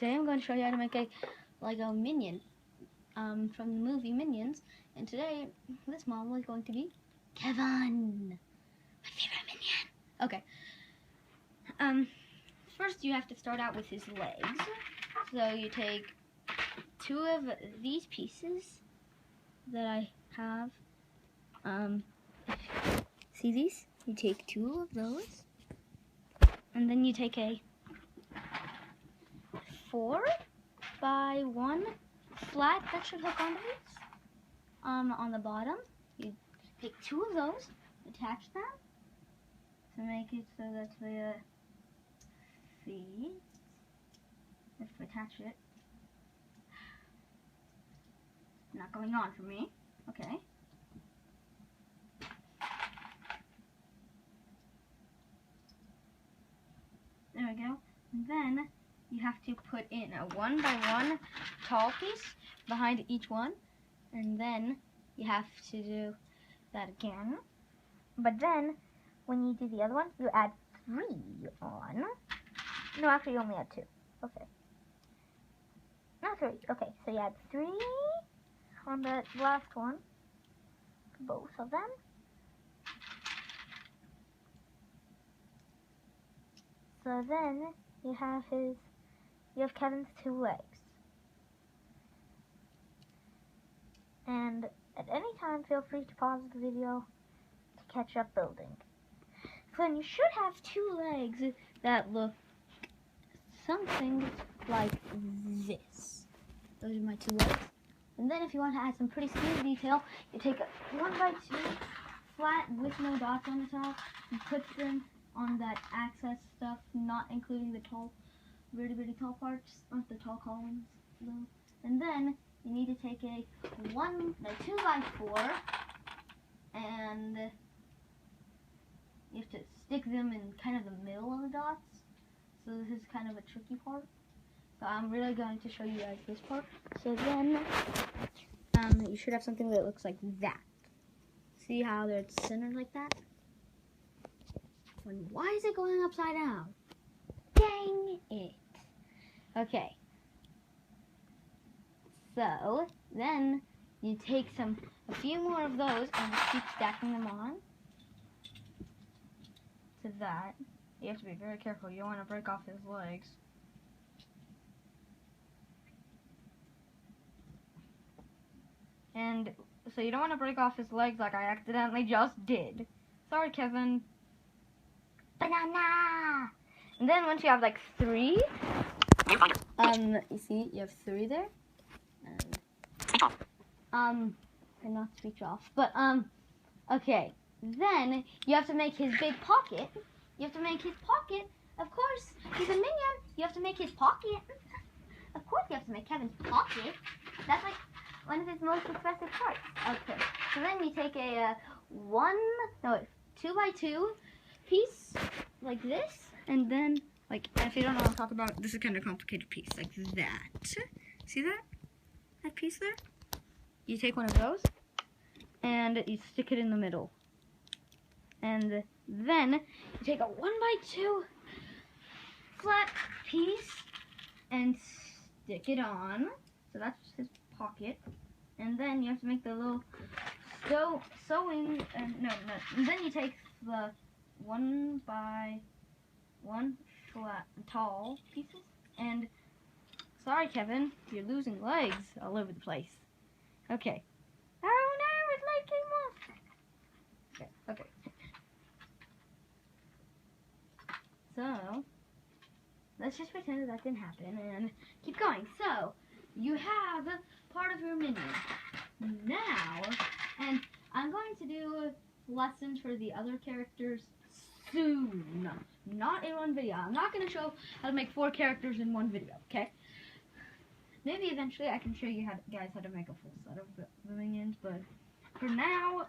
Today I'm going to show you how to make a Lego minion from the movie Minions. And today, this model is going to be Kevin, my favorite minion. Okay. First you have to start out with his legs. So you take two of these pieces that I have. See these? You take two of those, and then you take a 4x1 flat that should hook onto this. On the bottom, you take two of those, attach them to make it so that the feet. You have to attach it. Not going on for me. Okay. There we go. And then you have to put in a 1x1 tall piece behind each one, and then you have to do that again. But then, when you do the other one, you add 3 on. No, actually, you only add 2. Okay. Not 3. Okay, so you add 3 on the last one, both of them. So then you have Kevin's 2 legs. And at any time, feel free to pause the video to catch up building. So then you should have 2 legs that look something like this. Those are my 2 legs. And then if you want to add some pretty smooth detail, you take a 1x2 flat with no dots on the top and put them on that access stuff, not including the tall, really tall parts, not the tall columns though. And then you need to take a 2x4 and you have to stick them in kind of the middle of the dots. So this is kind of a tricky part. So I'm really going to show you guys this part. So then you should have something that looks like that. See how they're centered like that? Why is it going upside down? Dang it. Okay. So then you take a few more of those and keep stacking them on to that. You have to be very careful. You don't want to break off his legs. And so you don't want to break off his legs like I accidentally just did. Sorry, Kevin. Banana! And then once you have like 3, you see, you have 3 there. And not switch off, but, okay. Then you have to make his big pocket. You have to make his pocket. Of course, he's a minion. You have to make his pocket. Of course, you have to make Kevin's pocket. That's like one of his most expensive parts. Okay. So then you take a 2x2 piece like this, and then if you don't know what I'm talking about, this is kind of a complicated piece like that. See that? That piece there? You take one of those and you stick it in the middle. And then you take a 1x2 flat piece and stick it on. So that's his pocket. And then you have to make the little sewing, and then you take the 1x1 flat tall pieces, and sorry Kevin, you're losing legs all over the place. Okay. Oh no, his leg came off. Okay. So let's just pretend that didn't happen and keep going. So you have part of your minion now, and I'm going to do lessons for the other characters soon. Not in one video. I'm not going to show how to make 4 characters in one video, okay? Maybe eventually I can show you guys how to make a full set of the minions, but for now,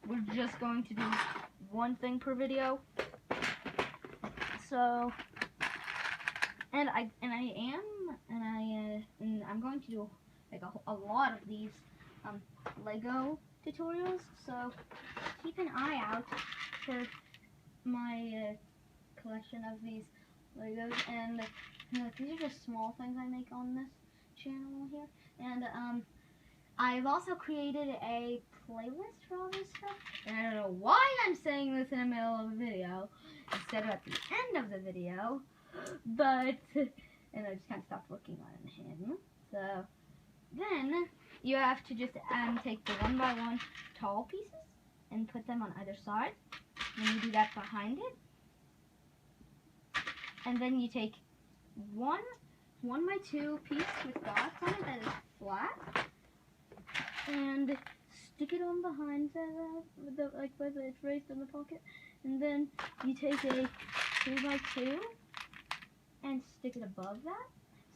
we're just going to do one thing per video. So, and I'm going to do like a lot of these Lego tutorials. So keep an eye out for my collection of these Legos, and these are just small things I make on this channel here. And I've also created a playlist for all this stuff. And I don't know why I'm saying this in the middle of a video instead of at the end of the video. But, and I just kind of stopped looking on him. So, then you have to just take the 1 by 1 tall pieces and put them on either side. And you do that behind it. And then you take one by 2 piece with dots on it that is flat, and stick it on behind like where it's raised in the pocket. And then you take a 2 by 2 and stick it above that.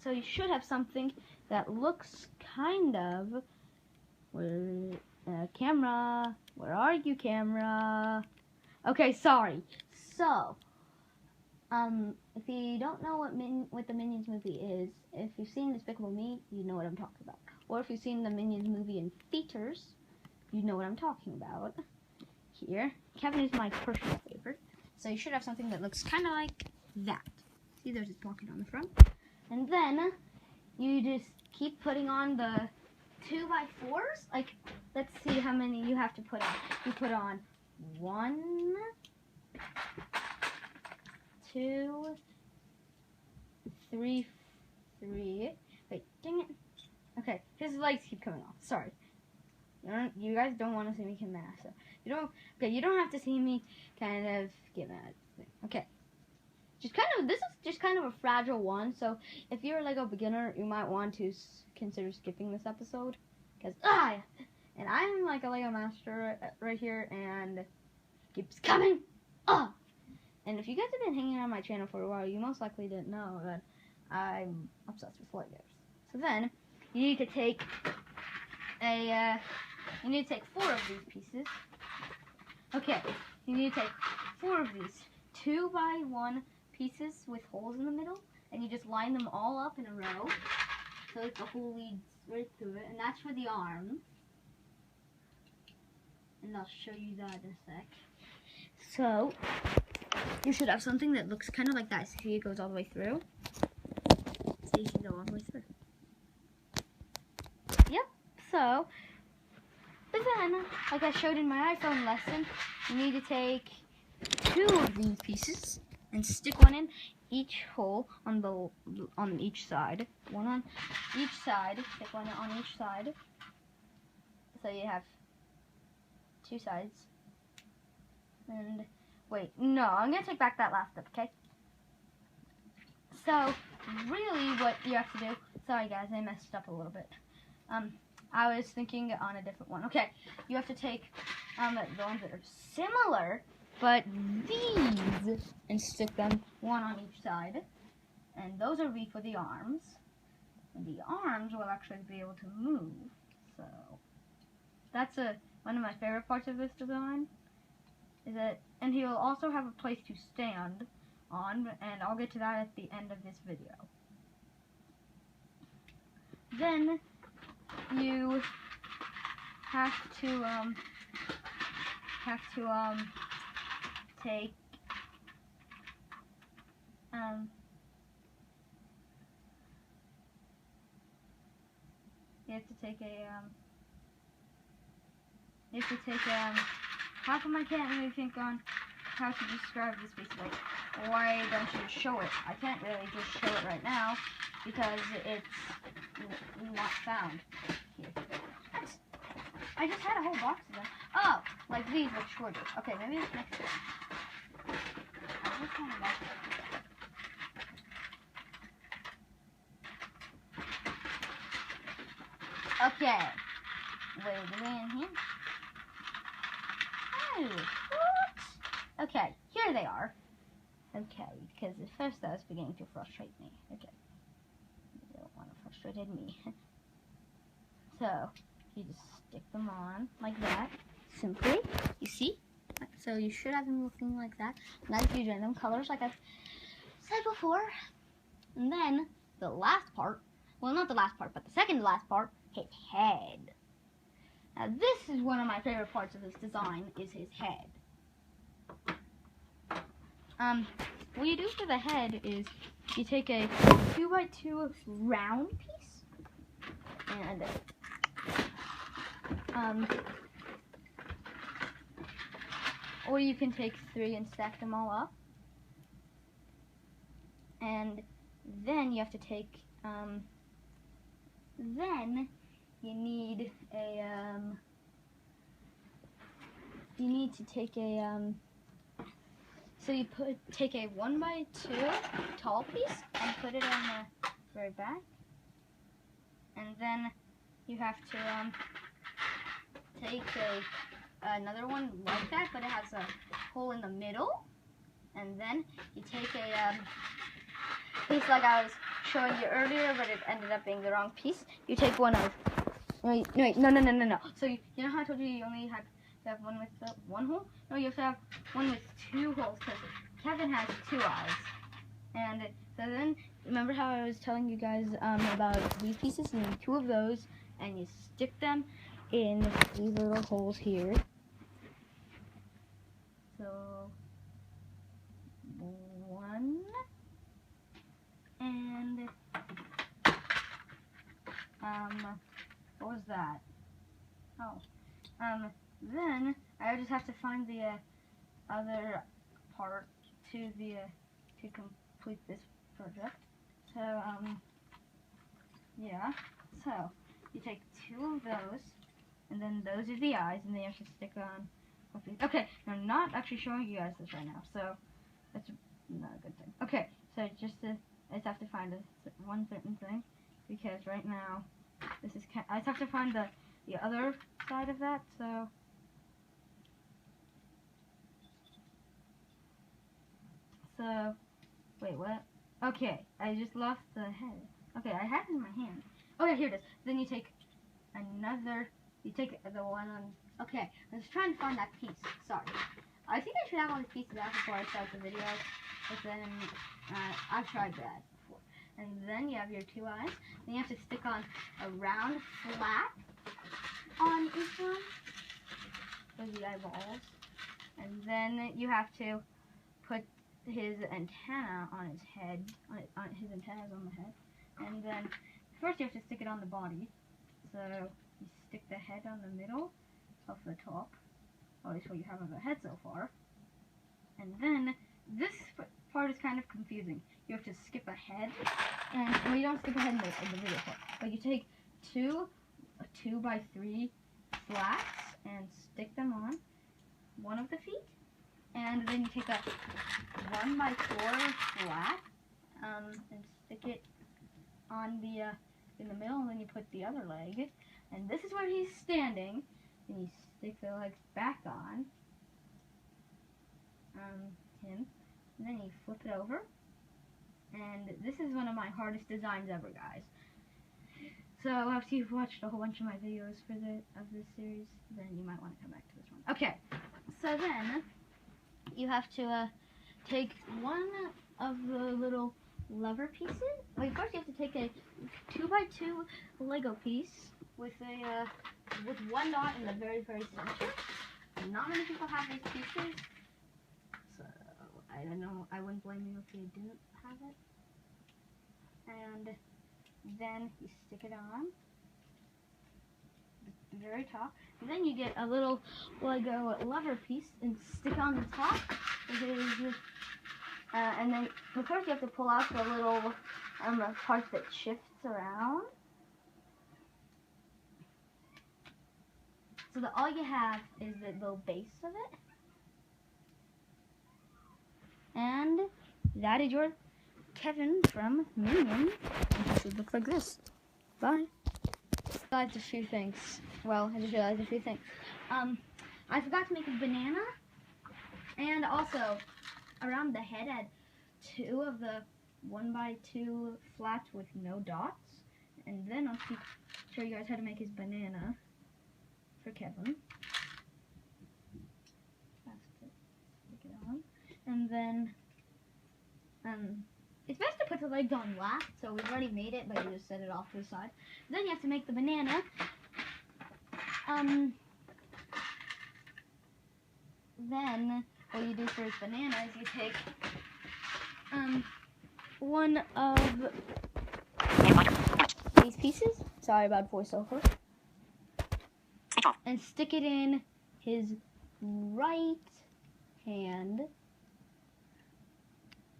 So you should have something that looks kind of, camera, where are you, camera? Okay, sorry. So, if you don't know what the Minions movie is, if you've seen Despicable Me, you know what I'm talking about. Or if you've seen the Minions movie in theaters, you know what I'm talking about. Here, Kevin is my personal favorite. So you should have something that looks kind of like that. See, there's his pocket on the front. And then you just keep putting on the 2 by 4s. Like, let's see how many you have to put on. You put on 1, 2, 3. Wait, dang it. Okay, his legs keep coming off. Sorry. You guys don't want to see me get mad. So you don't have to see me kind of get mad. Okay. This is just kind of a fragile one, so if you're like a beginner, you might want to consider skipping this episode, because and I'm like a Lego master right here, and it keeps coming. And if you guys have been hanging on my channel for a while, you most likely didn't know that I'm obsessed with Legos. So then you need to take 4 of these pieces. Okay, you need to take 4 of these 2 by 1 pieces with holes in the middle, and you just line them all up in a row so that the hole leads right through it, and that's for the arms. And I'll show you that in a sec. So you should have something that looks kind of like that. See, it goes all the way through. See, you can go all the way through. Yep. So, but then, like I showed in my iPhone lesson, you need to take 2 of these pieces and stick one in each hole on each side. One on each side. Stick one on each side. So you have 2 sides. And wait, no, I'm gonna take back that last step, okay? So really, what you have to do. Sorry guys, I messed up a little bit. I was thinking on a different one. Okay, you have to take the ones that are similar, but these, and stick them one on each side. And those will be for the arms. And the arms will actually be able to move. So that's one of my favorite parts of this design. And he will also have a place to stand on, and I'll get to that at the end of this video. Then you have to take how come I can't really think on how to describe this piece? Like, why don't you show it? I can't really just show it right now because it's not found here. I just had a whole box of them. Oh, like these look shorter. Okay, maybe it's next one. I just had a box of them. Okay. Wait, are they in here? Oh, what? Okay, here they are. Okay, because at first that was beginning to frustrate me. Okay. You don't want to frustrate me. So, you just stick them on like that. Simply. You see? So you should have them looking like that. Now you use random colors like I've said before. And then the last part, well, not the last part, but the second to last part, his head. Now this is one of my favorite parts of this design, is his head. What you do for the head is you take a 2x2 round piece, and or you can take 3 and stack them all up. And then you have to take, then you need to take a, so you take a 1x2 tall piece and put it on the very back. And then you have to, take another one like that, but it has a hole in the middle. And then you take a, piece like I was showing you earlier, but it ended up being the wrong piece. You take one of, no. So you know how I told you only have to have one with the one hole? No, you have to have one with 2 holes, because Kevin has 2 eyes. And so then, remember how I was telling you guys about these pieces? You need 2 of those, and you stick them in these little holes here. So 1. And, what was that? Oh, then I just have to find the other part to complete this project. So, yeah. So you take 2 of those, and then those are the eyes, and then you have to stick on. Okay, I'm not actually showing you guys this right now, so that's not a good thing. Okay, so I just have to find one certain thing, because right now this is I just have to find the other side of that. So wait, what? Okay, I just lost the head. Okay, I had it in my hand. Oh yeah, here it is. Then you take another. You take the one on. Okay, I was trying to find that piece. Sorry. I think I should have all these pieces out before I start the video. But then I've tried that before. And then you have your 2 eyes. Then you have to stick on a round flat on each one for the eyeballs. And then you have to put his antenna on his head. His antenna's on the head. And then first you have to stick it on the body. So you stick the head on the middle of the top. Or at least what you have of the head so far. And then this part is kind of confusing. You have to skip ahead, and well, you don't skip ahead in the video part, but you take 2 2x3 flats and stick them on one of the feet, and then you take a 1x4 flat and stick it on the in the middle, and then you put the other leg, and this is where he's standing, and you stick the legs back on him, and then you flip it over. And this is one of my hardest designs ever, guys. So after you've watched a whole bunch of my videos of this series, then you might want to come back to this one. Okay, so then you have to take one of the little lever pieces. Wait, first you have to take a 2x2 Lego piece with one dot in the very, very center. Not many people have these pieces, so I don't know. I wouldn't blame you if you didn't have it. And then you stick it on the very top. And then you get a little Lego lever piece and stick on the top. And then, of course, you have to pull out the little part that shifts around. So that all you have is the little base of it. And that is your Kevin from Minion. It should look like this. Bye. I realized a few things. Well, I just realized a few things. I forgot to make a banana. And also, around the head, I had 2 of the 1x2 flats with no dots. And then I'll show you guys how to make his banana for Kevin. Stick it on. And then, it's best to put the legs on last, so we've already made it, but you just set it off to the side. Then you have to make the banana. Then, what you do for his banana is you take, one of these pieces, sorry about voiceover, and stick it in his right hand.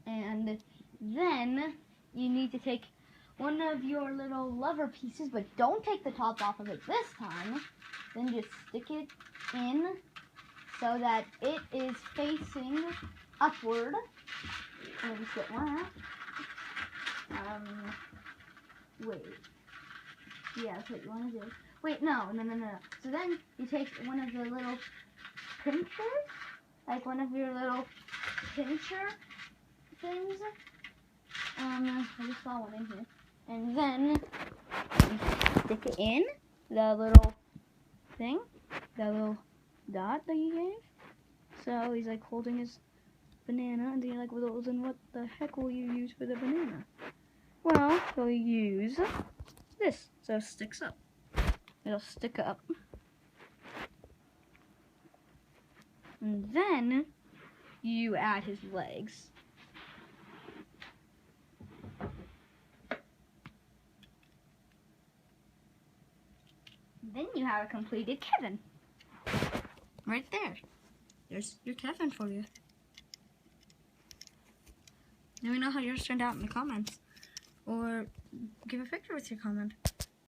And then you need to take one of your little lever pieces, but don't take the top off of it this time. Then just stick it in so that it is facing upward. Let me just get one out. Wait. Yeah, that's what you want to do. Wait, no. So then you take one of the little pinchers, like one of your little pincher things. I just saw one in here. And then you stick it in the little thing, the little dot that you gave. So he's like holding his banana, and then you're like, well, then what the heck will you use for the banana? Well, you'll use this, so it sticks up. It'll stick up. And then you add his legs. Then you have a completed Kevin. Right there. There's your Kevin for you. Let me know how yours turned out in the comments. Or give a picture with your comment.